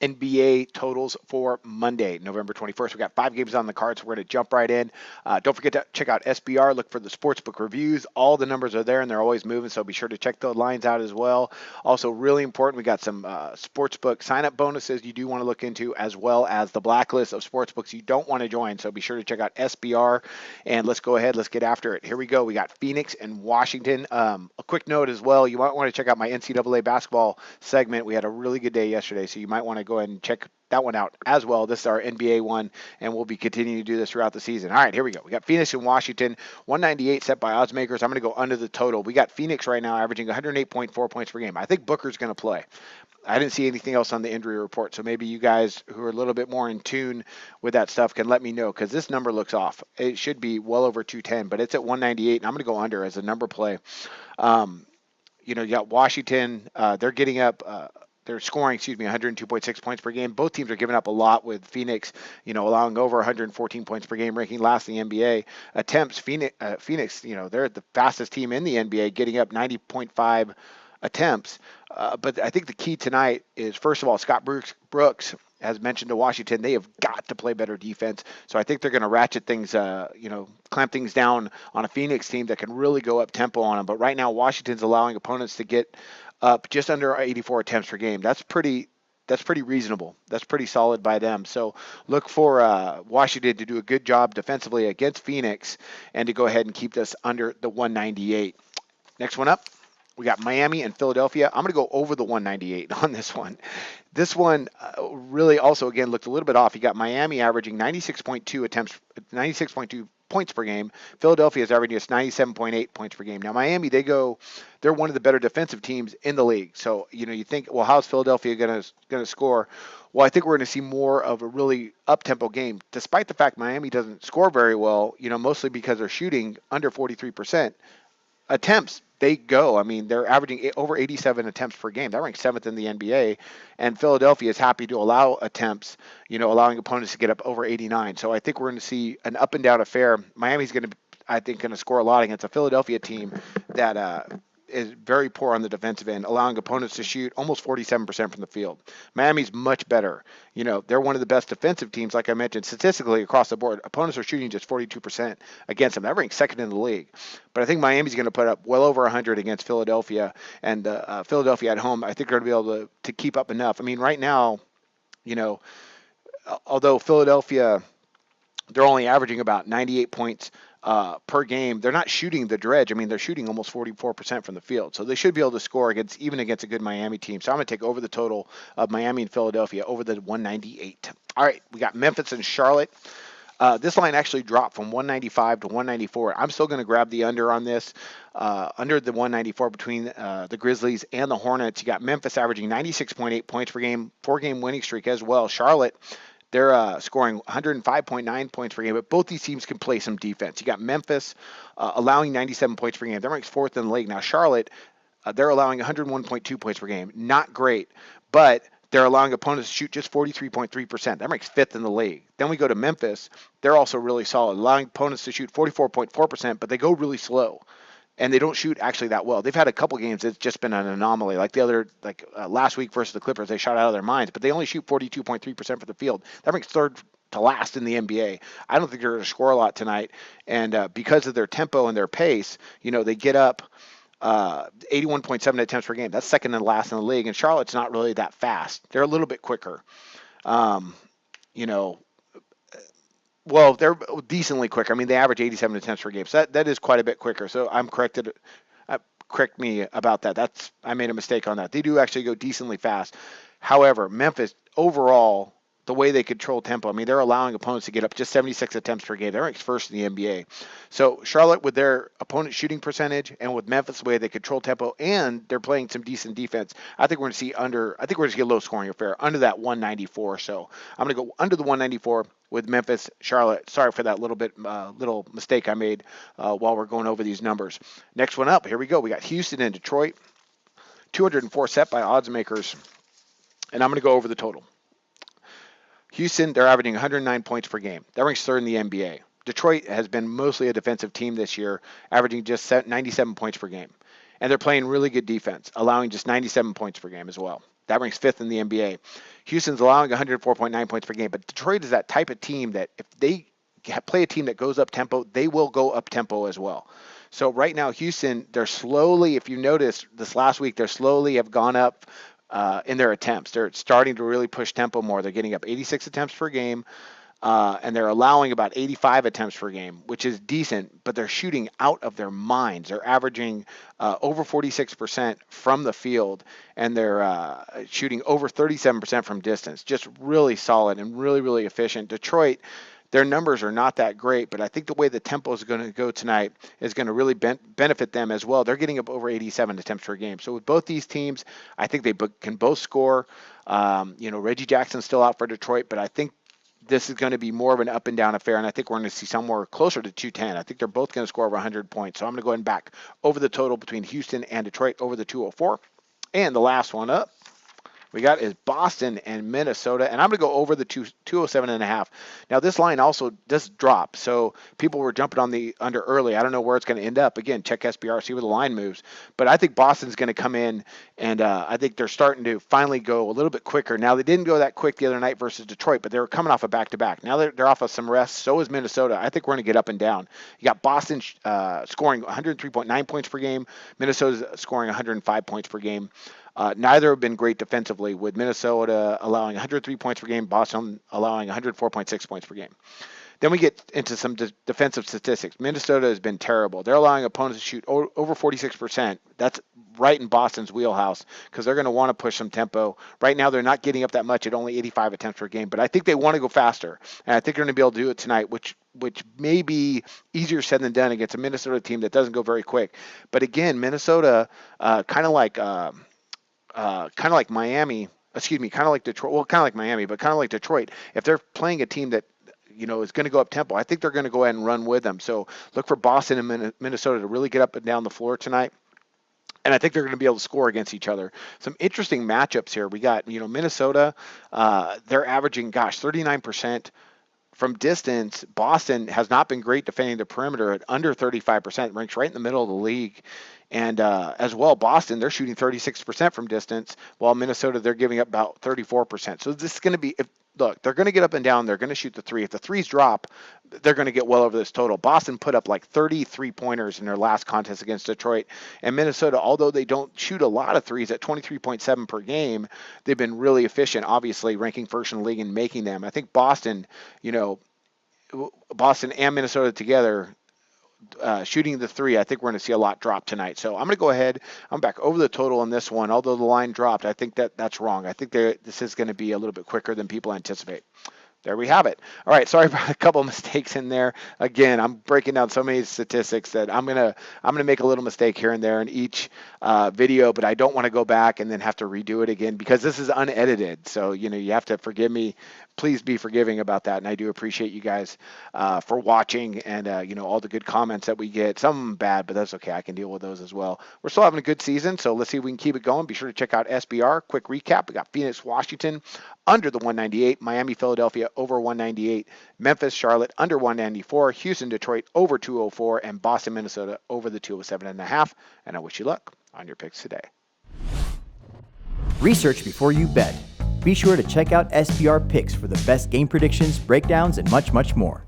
NBA totals for Monday, November 21st. We got 5 games on the card, so we're going to jump right in. Don't forget to check out SBR. Look for the sportsbook reviews. All the numbers are there, and they're always moving, so be sure to check the lines out as well. Also, really important, we got some sportsbook sign-up bonuses you do want to look into, as well as the blacklist of sportsbooks you don't want to join. So be sure to check out SBR, and let's go ahead. Let's get after it. Here we go. We got Phoenix and Washington. A quick note as well, you might want to check out my NCAA basketball segment. We had a really good day yesterday, so you might want to go ahead and check that one out as well. This is our NBA one, and we'll be continuing to do this throughout the season. All right, here we go. We got Phoenix and Washington, 198 set by oddsmakers. I'm going to go under the total. We got Phoenix right now averaging 108.4 points per game. I think Booker's going to play. I didn't see anything else on the injury report, so maybe you guys who are a little bit more in tune with that stuff can let me know, because this number looks off. It should be well over 210, but it's at 198, and I'm going to go under as a number play. You got Washington. They're getting up. They're scoring, 102.6 points per game. Both teams are giving up a lot, with Phoenix, allowing over 114 points per game, ranking last in the NBA. Attempts, Phoenix, they're the fastest team in the NBA, getting up 90.5 attempts. But I think the key tonight is, first of all, Scott Brooks has mentioned to Washington, they have got to play better defense. So I think they're going to ratchet things, clamp things down on a Phoenix team that can really go up tempo on them. But right now, Washington's allowing opponents to get up just under 84 attempts per game. That's pretty reasonable. That's pretty solid by them. So look for Washington to do a good job defensively against Phoenix and to go ahead and keep this under the 198. Next one up, we got Miami and Philadelphia. I'm going to go over the 198 on this one. This one really also, again, looked a little bit off. You got Miami averaging 96.2 points per game. Philadelphia is averaging just 97.8 points per game. Now, Miami, they're one of the better defensive teams in the league. So, you think, well, how's Philadelphia going to score? Well, I think we're going to see more of a really up-tempo game, despite the fact Miami doesn't score very well, mostly because they're shooting under 43%. Attempts, they go. I mean, they're averaging over 87 attempts per game. That ranks 7th in the NBA. And Philadelphia is happy to allow attempts, allowing opponents to get up over 89. So I think we're going to see an up and down affair. Miami's going to score a lot against a Philadelphia team that is very poor on the defensive end, allowing opponents to shoot almost 47% from the field. Miami's much better. They're one of the best defensive teams, like I mentioned, statistically across the board. Opponents are shooting just 42% against them. That ranks 2nd in the league. But I think Miami's going to put up well over 100 against Philadelphia, and Philadelphia at home, I think they're going to be able to keep up enough. I mean, right now, although Philadelphia, they're only averaging about 98 points per game, they're not shooting the dredge. I mean, they're shooting almost 44% from the field. So they should be able to score even against a good Miami team. So I'm going to take over the total of Miami and Philadelphia over the 198. All right, we got Memphis and Charlotte. This line actually dropped from 195 to 194. I'm still going to grab the under on this, under the 194 between the Grizzlies and the Hornets. You got Memphis averaging 96.8 points per game, 4-game winning streak as well. Charlotte, they're scoring 105.9 points per game, but both these teams can play some defense. You got Memphis allowing 97 points per game. That ranks 4th in the league. Now, Charlotte, they're allowing 101.2 points per game. Not great, but they're allowing opponents to shoot just 43.3%. That ranks 5th in the league. Then we go to Memphis. They're also really solid, allowing opponents to shoot 44.4%, but they go really slow. And they don't shoot actually that well. They've had a couple games it's just been an anomaly. Like last week versus the Clippers, they shot out of their minds, but they only shoot 42.3% for the field. That ranks 3rd to last in the NBA. I don't think they're going to score a lot tonight. And because of their tempo and their pace, they get up 81.7 attempts per game. That's 2nd and last in the league. And Charlotte's not really that fast. They're a little bit quicker. Well, they're decently quicker. I mean, they average 87 attempts per game. So that is quite a bit quicker. So I'm corrected. Correct me about that. I made a mistake on that. They do actually go decently fast. However, Memphis overall, the way they control tempo, I mean, they're allowing opponents to get up just 76 attempts per game. They're ranked 1st in the NBA. So Charlotte, with their opponent shooting percentage, and with Memphis, the way they control tempo, and they're playing some decent defense, I think we're going to see we're going to get a low scoring affair, under that 194. So I'm going to go under the 194 with Memphis, Charlotte. Sorry for that little mistake I made while we're going over these numbers. Next one up, here we go. We got Houston and Detroit, 204 set by oddsmakers, and I'm going to go over the total. Houston, they're averaging 109 points per game. That ranks 3rd in the NBA. Detroit has been mostly a defensive team this year, averaging just 97 points per game. And they're playing really good defense, allowing just 97 points per game as well. That ranks 5th in the NBA. Houston's allowing 104.9 points per game, but Detroit is that type of team that if they play a team that goes up tempo, they will go up tempo as well. So right now, Houston, they're slowly, if you notice this last week, they slowly have gone up in their attempts. They're starting to really push tempo more. They're getting up 86 attempts per game. And they're allowing about 85 attempts per game, which is decent, but they're shooting out of their minds. They're averaging over 46% from the field, and they're shooting over 37% from distance. Just really solid and really, really efficient. Detroit, their numbers are not that great, but I think the way the tempo is going to go tonight is going to really benefit them as well. They're getting up over 87 attempts per game. So with both these teams, I think they can both score. Reggie Jackson's still out for Detroit, but I think this is going to be more of an up and down affair, and I think we're going to see somewhere closer to 210. I think they're both going to score over 100 points. So I'm going to go ahead and back over the total between Houston and Detroit over the 204. And the last one up we got is Boston and Minnesota, and I'm going to go over the 207.5. Now, this line also does drop, so people were jumping on the under early. I don't know where it's going to end up. Again, check SBR, see where the line moves. But I think Boston's going to come in, and I think they're starting to finally go a little bit quicker. Now, they didn't go that quick the other night versus Detroit, but they were coming off a back-to-back. Now they're off of some rest. So is Minnesota. I think we're going to get up and down. You got Boston scoring 103.9 points per game. Minnesota's scoring 105 points per game. Neither have been great defensively, with Minnesota allowing 103 points per game, Boston allowing 104.6 points per game. Then we get into some defensive statistics. Minnesota has been terrible. They're allowing opponents to shoot over 46%. That's right in Boston's wheelhouse because they're going to want to push some tempo. Right now, they're not getting up that much at only 85 attempts per game, but I think they want to go faster, and I think they're going to be able to do it tonight, which may be easier said than done against a Minnesota team that doesn't go very quick. But again, Minnesota, kind of like Miami, kind of like Detroit, well, kind of like Miami, but kind of like Detroit, if they're playing a team that, is going to go up tempo, I think they're going to go ahead and run with them. So look for Boston and Minnesota to really get up and down the floor tonight. And I think they're going to be able to score against each other. Some interesting matchups here. We got, Minnesota, they're averaging, 39% from distance. Boston has not been great defending the perimeter at under 35%, ranks right in the middle of the league. And as well, Boston, they're shooting 36% from distance, while Minnesota, they're giving up about 34%. So this is going to be, they're going to get up and down. They're going to shoot the three. If the threes drop, they're going to get well over this total. Boston put up like 33 pointers in their last contest against Detroit. And Minnesota, although they don't shoot a lot of threes at 23.7 per game, they've been really efficient, obviously ranking first in the league and making them. I think Boston and Minnesota together, shooting the three, I think we're going to see a lot drop tonight. So I'm going to go ahead. I'm back over the total on this one. Although the line dropped, I think that's wrong. I think this is going to be a little bit quicker than people anticipate. There we have it. All right, sorry about a couple of mistakes in there. Again, I'm breaking down so many statistics that I'm gonna make a little mistake here and there in each video, but I don't want to go back and then have to redo it again because this is unedited. So you have to forgive me. Please be forgiving about that, and I do appreciate you guys for watching and all the good comments that we get. Some of them bad, but that's okay. I can deal with those as well. We're still having a good season, so let's see if we can keep it going. Be sure to check out SBR. Quick recap: we got Phoenix, Washington under the 198, Miami, Philadelphia over 198, Memphis, Charlotte under 194, Houston, Detroit over 204, and Boston, Minnesota over the 207.5. And I wish you luck on your picks today. Research before you bet. Be sure to check out SBR Picks for the best game predictions, breakdowns, and much, much more.